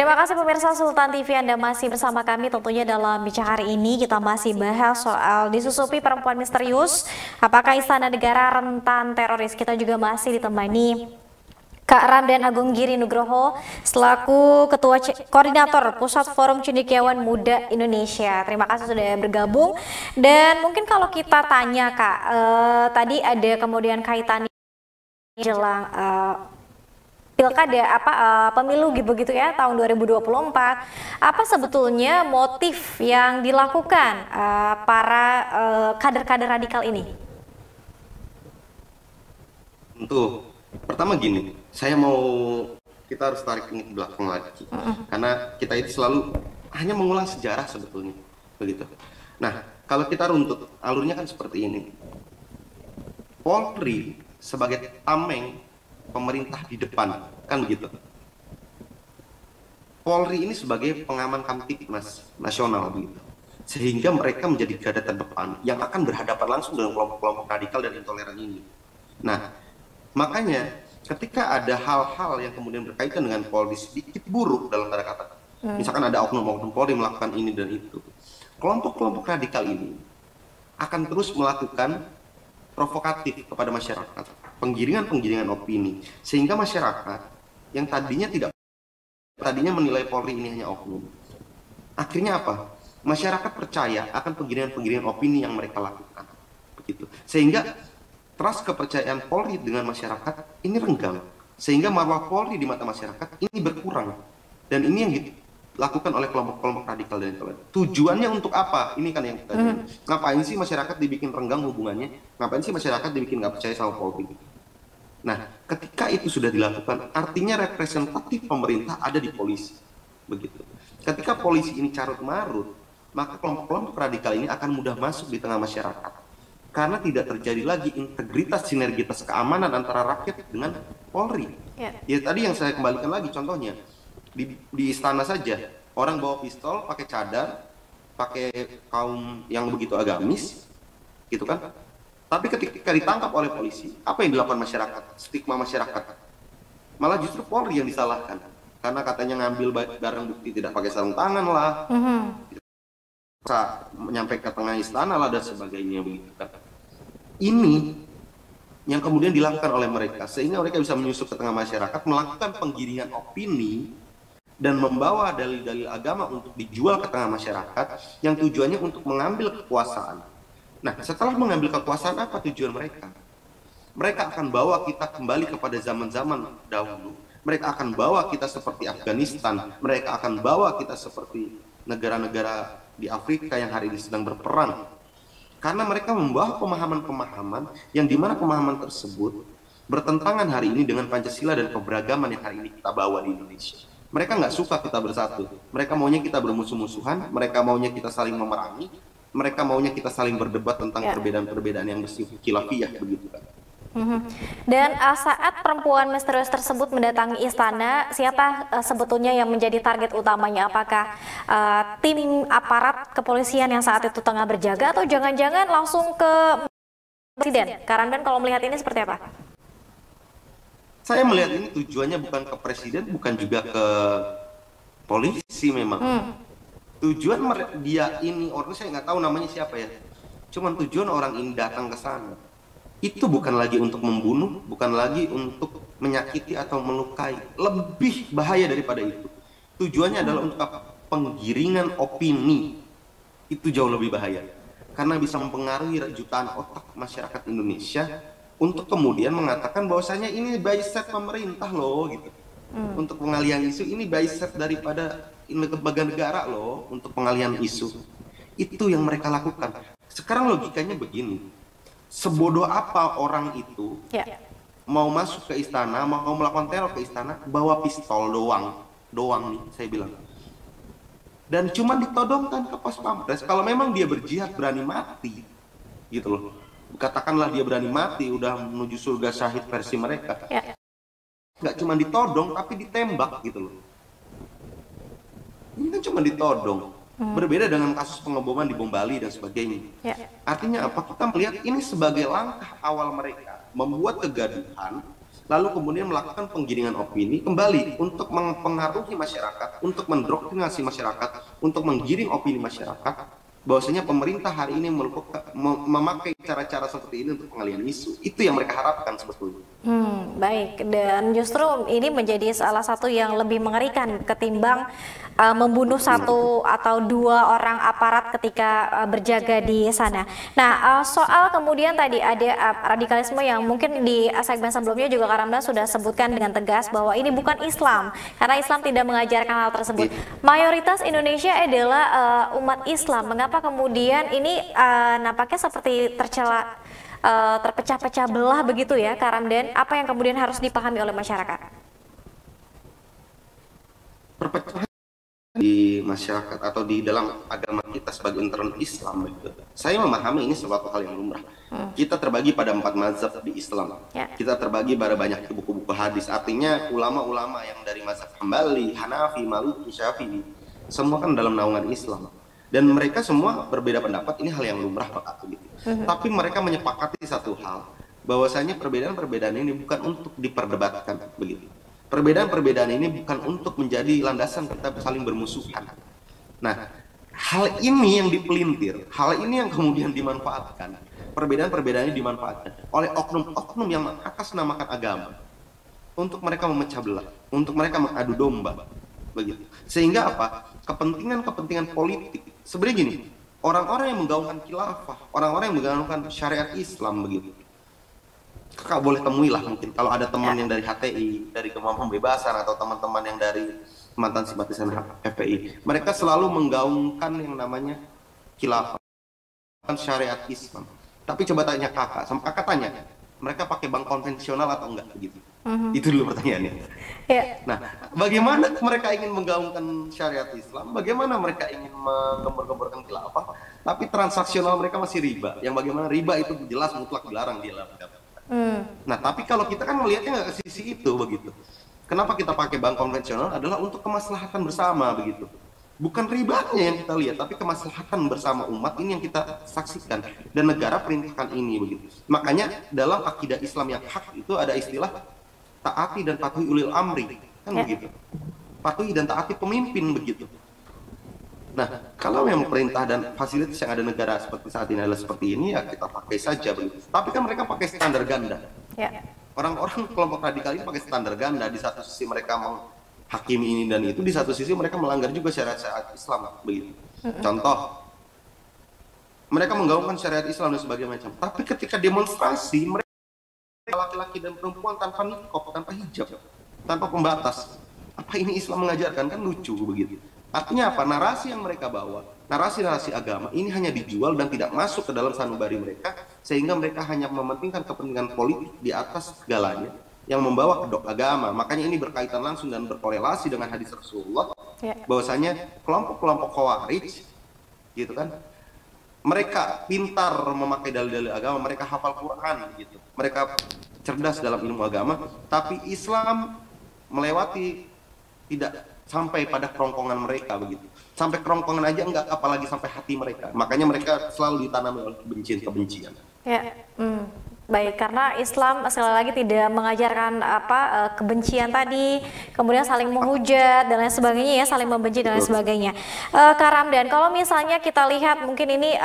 Terima kasih pemirsa Sultan TV, Anda masih bersama kami tentunya dalam bicara hari ini. Kita masih bahas soal disusupi perempuan misterius, apakah Istana Negara rentan teroris. Kita juga masih ditemani Kak Ramdan Agung Giri Nugroho selaku Ketua Koordinator Pusat Forum Cendekiawan Muda Indonesia. Terima kasih sudah bergabung. Dan mungkin kalau kita tanya Kak, tadi ada kemudian kaitannya jelang pilkada pemilu begitu ya tahun 2024. Apa sebetulnya motif yang dilakukan para kader-kader radikal ini? Tentu pertama gini, kita harus tarik ini ke belakang lagi, karena kita itu selalu hanya mengulang sejarah sebetulnya begitu. Nah, kalau kita runtut alurnya kan seperti ini. Polri sebagai tameng pemerintah di depan, kan begitu. Polri ini sebagai pengaman Kamtibmas nasional begitu, sehingga mereka menjadi garda terdepan yang akan berhadapan langsung dengan kelompok-kelompok radikal dan intoleran ini. Nah, makanya ketika ada hal-hal yang kemudian berkaitan dengan Polri sedikit buruk dalam tanda kata, misalkan ada oknum-oknum Polri melakukan ini dan itu, kelompok-kelompok radikal ini akan terus melakukan provokatif kepada masyarakat, penggiringan opini, sehingga masyarakat yang tadinya menilai Polri ini hanya oknum, akhirnya apa? Masyarakat percaya akan penggiringan opini yang mereka lakukan, begitu. Sehingga trust kepercayaan Polri dengan masyarakat ini renggang, sehingga marwah Polri di mata masyarakat ini berkurang. Dan ini yang dilakukan oleh kelompok-kelompok radikal dan intoleran. Tujuannya untuk apa? Ini kan yang kita ngapain sih masyarakat dibikin renggang hubungannya? Ngapain sih masyarakat dibikin nggak percaya sama Polri? Nah, ketika itu sudah dilakukan, artinya representatif pemerintah ada di polisi, begitu. Ketika polisi ini carut marut, maka kelompok-kelompok radikal ini akan mudah masuk di tengah masyarakat, karena tidak terjadi lagi integritas sinergitas keamanan antara rakyat dengan Polri. Ya tadi yang saya kembalikan lagi contohnya di istana saja, orang bawa pistol, pakai cadar, pakai kaum yang begitu agamis, gitu kan? Tapi ketika ditangkap oleh polisi, apa yang dilakukan masyarakat? Stigma masyarakat, malah justru Polri yang disalahkan, karena katanya ngambil barang bukti tidak pakai sarung tangan lah, nyampe ke tengah istana lah dan sebagainya begitu kan. Ini yang kemudian dilakukan oleh mereka, sehingga mereka bisa menyusup ke tengah masyarakat, melakukan penggiringan opini dan membawa dalil-dalil agama untuk dijual ke tengah masyarakat yang tujuannya untuk mengambil kekuasaan. Nah, setelah mengambil kekuasaan, apa tujuan mereka? Mereka akan bawa kita kembali kepada zaman-zaman dahulu. Mereka akan bawa kita seperti Afghanistan. Mereka akan bawa kita seperti negara-negara di Afrika yang hari ini sedang berperang. Karena mereka membawa pemahaman-pemahaman yang dimana pemahaman tersebut bertentangan hari ini dengan Pancasila dan keberagaman yang hari ini kita bawa di Indonesia. Mereka nggak suka kita bersatu. Mereka maunya kita bermusuh-musuhan. Mereka maunya kita saling memerangi. Mereka maunya kita saling berdebat tentang perbedaan-perbedaan yang bersifat khilafiyah begitu kan. Dan saat perempuan misterius tersebut mendatangi istana, siapa sebetulnya yang menjadi target utamanya? Apakah tim aparat kepolisian yang saat itu tengah berjaga, atau jangan-jangan langsung ke presiden? Kak Ramdan, kalau melihat ini seperti apa? Saya melihat ini tujuannya bukan ke presiden, bukan juga ke polisi memang. Tujuan dia ini, orang saya nggak tahu namanya siapa ya, cuman tujuan orang ini datang ke sana itu bukan lagi untuk membunuh, bukan lagi untuk menyakiti atau melukai. Lebih bahaya daripada itu, tujuannya adalah untuk apa? Penggiringan opini. Itu jauh lebih bahaya, karena bisa mempengaruhi jutaan otak masyarakat Indonesia untuk kemudian mengatakan bahwasanya ini by set pemerintah loh gitu. Untuk pengalihan isu ini by set daripada lembaga negara loh, untuk pengalihan isu. Itu yang mereka lakukan. Sekarang logikanya begini, sebodoh apa orang itu mau masuk ke istana, mau melakukan teror ke istana, bawa pistol doang nih saya bilang, dan cuma ditodongkan ke pos pampres. Kalau memang dia berjihad berani mati gitu loh, katakanlah dia berani mati udah menuju surga syahid versi mereka, nggak cuma ditodong tapi ditembak gitu loh. Ini kan cuma ditodong. Berbeda dengan kasus pengeboman di Bom Bali dan sebagainya. Artinya apa? Kita melihat ini sebagai langkah awal mereka membuat kegaduhan lalu kemudian melakukan penggiringan opini kembali untuk mempengaruhi masyarakat, untuk mendoktrinasi masyarakat, untuk menggiring opini masyarakat bahwasanya pemerintah hari ini memakai cara-cara seperti ini untuk pengalihan isu. Itu yang mereka harapkan sebetulnya. Baik, dan justru ini menjadi salah satu yang lebih mengerikan ketimbang membunuh satu atau dua orang aparat ketika berjaga di sana. Nah, soal kemudian tadi ada radikalisme yang mungkin di segmen sebelumnya juga Kak Ramdan sudah sebutkan dengan tegas bahwa ini bukan Islam, karena Islam tidak mengajarkan hal tersebut. Mayoritas Indonesia adalah umat Islam. Mengapa kemudian ini nampaknya seperti terpecah-pecah belah begitu ya, Kak Ramdan? Apa yang kemudian harus dipahami oleh masyarakat? Perpecahan di masyarakat atau di dalam agama kita sebagai internal Islam, saya memahami ini suatu hal yang lumrah. Kita terbagi pada 4 mazhab di Islam. Kita terbagi pada banyak buku-buku hadis. Artinya ulama-ulama yang dari mazhab Hambali, Hanafi, Maliki, Syafi'i, semua kan dalam naungan Islam. Dan mereka semua berbeda pendapat, ini hal yang lumrah Pak. Tapi mereka menyepakati satu hal, bahwasanya perbedaan-perbedaan ini bukan untuk diperdebatkan begitu. Perbedaan-perbedaan ini bukan untuk menjadi landasan kita saling bermusuhan. Nah, hal ini yang dipelintir, hal ini yang kemudian dimanfaatkan. Perbedaan-perbedaan ini dimanfaatkan oleh oknum-oknum yang mengatasnamakan agama untuk mereka memecah belah, untuk mereka mengadu domba, begitu. Sehingga apa? Kepentingan-kepentingan politik. Sebenarnya gini, orang-orang yang menggaungkan khilafah, orang-orang yang menggaungkan syariat Islam begitu, Kakak boleh temui lah mungkin kalau ada teman yang dari HTI, dari Kemampuan Pembebasan, atau teman-teman yang dari mantan simpatisan FPI, mereka selalu menggaungkan yang namanya khilafah, syariat Islam. Tapi coba tanya kakak, sama kakak tanya, mereka pakai bank konvensional atau enggak begitu? Itu dulu pertanyaannya. Nah, bagaimana mereka ingin menggaungkan syariat Islam, bagaimana mereka ingin menggembor-gemborkan khilafah, tapi transaksional mereka masih riba, yang bagaimana riba itu jelas mutlak dilarang di dalam agama. Nah, tapi kalau kita kan melihatnya nggak ke sisi itu begitu. Kenapa kita pakai bank konvensional adalah untuk kemaslahatan bersama begitu. Bukan ribanya yang kita lihat, tapi kemaslahatan bersama umat ini yang kita saksikan, dan negara perintahkan ini begitu. Makanya dalam akidah Islam yang hak itu ada istilah taati dan patuhi ulil amri, kan begitu. Patuhi dan taati pemimpin begitu. Nah, kalau yang perintah dan fasilitas yang ada negara seperti saat ini adalah seperti ini, ya kita pakai saja begitu. Tapi kan mereka pakai standar ganda. Orang-orang kelompok radikal ini pakai standar ganda. Di satu sisi mereka menghakimi ini dan itu, di satu sisi mereka melanggar juga syariat Islam begitu. Contoh, mereka menggaungkan syariat Islam dan sebagainya macam. Tapi ketika demonstrasi, mereka laki-laki dan perempuan tanpa niqab, tanpa hijab, tanpa pembatas. Apa ini Islam mengajarkan? Kan lucu begitu. Artinya apa? Narasi yang mereka bawa, narasi-narasi agama ini hanya dijual dan tidak masuk ke dalam sanubari mereka, sehingga mereka hanya mementingkan kepentingan politik di atas segalanya yang membawa kedok agama. Makanya ini berkaitan langsung dan berkorelasi dengan hadis Rasulullah, bahwasanya kelompok-kelompok Khawarij gitu kan, mereka pintar memakai dalil-dalil agama, mereka hafal Quran gitu, mereka cerdas dalam ilmu agama, tapi Islam melewati, tidak sampai pada kerongkongan mereka begitu. Sampai kerongkongan aja enggak, apalagi sampai hati mereka. Makanya mereka selalu ditanami oleh kebencian-kebencian. Baik, karena Islam sekali lagi tidak mengajarkan kebencian tadi, kemudian saling menghujat dan lain sebagainya ya, saling membenci dan lain sebagainya. Kak Ramdan, kalau misalnya kita lihat mungkin ini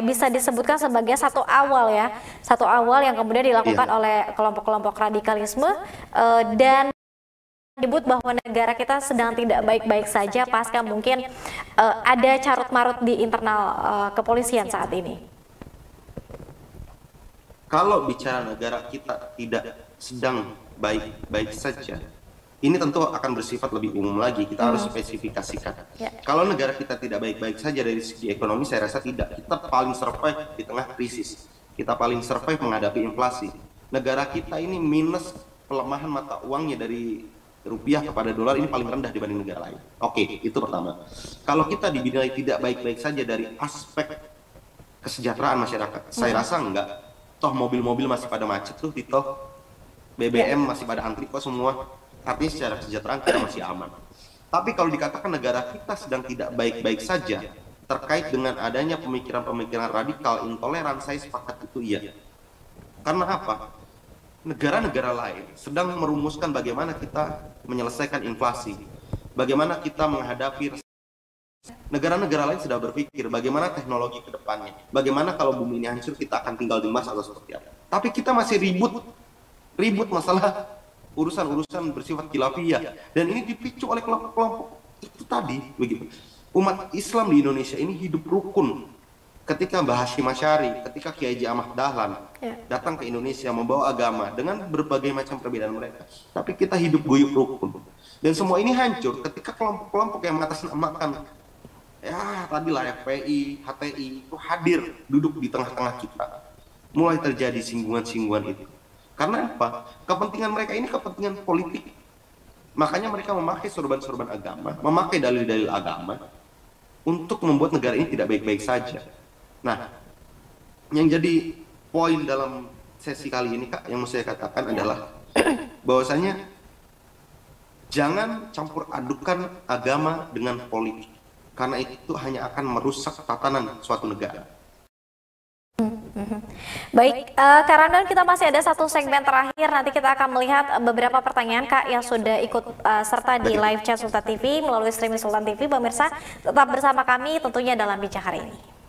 bisa disebutkan sebagai satu awal yang kemudian dilakukan oleh kelompok-kelompok radikalisme, dan disebut bahwa negara kita sedang tidak baik-baik saja pasca mungkin ada carut-marut di internal kepolisian saat ini. Kalau bicara negara kita tidak sedang baik-baik saja, ini tentu akan bersifat lebih umum lagi, kita harus spesifikasikan. Kalau negara kita tidak baik-baik saja dari segi ekonomi, saya rasa tidak. Kita paling survive di tengah krisis, kita paling survive menghadapi inflasi. Negara kita ini minus pelemahan mata uangnya dari rupiah kepada dolar ini paling rendah dibanding negara lain. Oke, itu pertama. Kalau kita dinilai tidak baik-baik saja dari aspek kesejahteraan masyarakat, saya rasa enggak. Toh mobil-mobil masih pada macet tuh, toh BBM masih pada antri kok semua. Artinya secara kesejahteraan kita masih aman. Tapi kalau dikatakan negara kita sedang tidak baik-baik saja terkait dengan adanya pemikiran-pemikiran radikal, intoleran, saya sepakat itu iya. Karena apa? negara-negara lain sedang merumuskan bagaimana kita menyelesaikan inflasi, bagaimana kita menghadapi. Negara-negara lain sudah berpikir bagaimana teknologi ke depannya, bagaimana kalau bumi ini hancur kita akan tinggal di Mars atau seperti apa. Tapi kita masih ribut masalah urusan-urusan bersifat khilafiyah, dan ini dipicu oleh kelompok-kelompok itu tadi begitu. Umat Islam di Indonesia ini hidup rukun. Ketika Mbah Hashim Asy'ari, ketika Kiai Haji Ahmad Dahlan datang ke Indonesia membawa agama dengan berbagai macam perbedaan mereka, tapi kita hidup guyup rukun. Dan semua ini hancur ketika kelompok-kelompok yang mengatasnamakan ya tadilah FPI, HTI itu hadir duduk di tengah-tengah kita. Mulai terjadi singgungan-singgungan itu. Karena apa? Kepentingan mereka ini kepentingan politik. Makanya mereka memakai sorban-sorban agama, memakai dalil-dalil agama untuk membuat negara ini tidak baik-baik saja. Nah, yang jadi poin dalam sesi kali ini Kak, yang mau saya katakan adalah bahwasanya jangan campur adukan agama dengan politik. Karena itu hanya akan merusak tatanan suatu negara. Baik, Kak Ramdan, kita masih ada satu segmen terakhir. Nanti kita akan melihat beberapa pertanyaan Kak yang sudah ikut serta di live chat Sultan TV melalui streaming Sultan TV. Pemirsa, tetap bersama kami tentunya dalam Bincang hari ini.